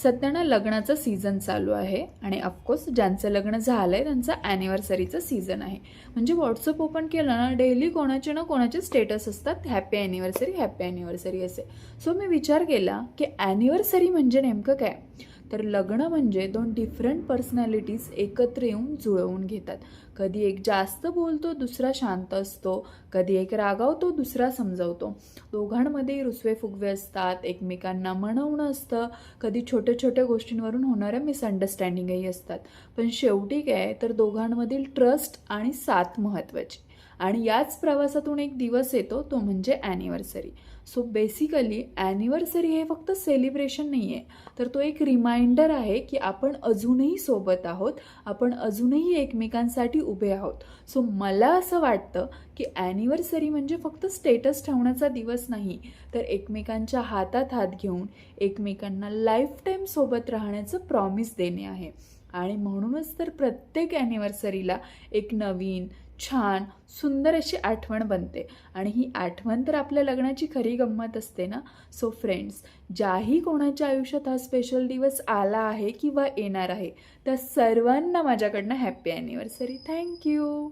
सध्या ना लग्नाचं सीझन चालू आहे आणि ऑफकोर्स ज्यांचं लग्न झालं आहे त्यांचं ॲनिव्हर्सरीचं सीझन आहे. म्हणजे व्हॉट्सअप ओपन केलं ना डेली कोणाचे ना कोणाचे स्टेटस असतात, हॅपी ॲनिव्हर्सरी असे. सो मी विचार केला की ॲनिव्हर्सरी म्हणजे नेमकं काय. तर लग्न म्हणजे दोन डिफरंट पर्सनॅलिटीज एकत्र येऊन जुळवून घेतात. कधी एक जास्त बोलतो, दुसरा शांत असतो. कधी एक रागावतो, दुसरा समजावतो. दोघांमध्ये रुसवे फुगवे असतात, एकमेकांना मनवणं असतं. कधी छोट्या छोट्या गोष्टींवरून होणाऱ्या मिसअंडरस्टँडिंगही असतात. पण शेवटी काय तर दोघांमधील ट्रस्ट आणि साथ महत्त्वाची. आणि याच प्रवासातून एक दिवस येतो, तो म्हणजे ॲनिव्हर्सरी. सो बेसिकली ॲनिव्हर्सरी हे फक्त सेलिब्रेशन नाही आहे, तर तो एक रिमाइंडर आहे की आपण अजूनही सोबत आहोत, आपण अजूनही एकमेकांसाठी उभे आहोत. सो मला असं वाटतं की ॲनिव्हर्सरी म्हणजे फक्त स्टेटस ठेवण्याचा दिवस नाही, तर एकमेकांच्या हातात हात घेऊन एकमेकांना लाईफ टाईम सोबत राहण्याचं प्रॉमिस देणे आहे. आणि म्हणूनच तर प्रत्येक ॲनिव्हर्सरीला एक नवीन छान सुंदर अशी आठवण बनते. आणि ही आठवण तर आपल्या लग्नाची खरी गंमत असते ना. सो फ्रेंड्स, ज्याही कोणाच्या आयुष्यात हा स्पेशल दिवस आला आहे किंवा येणार आहे, त्या सर्वांना माझ्याकडनं हॅपी ॲनिव्हर्सरी. थँक्यू.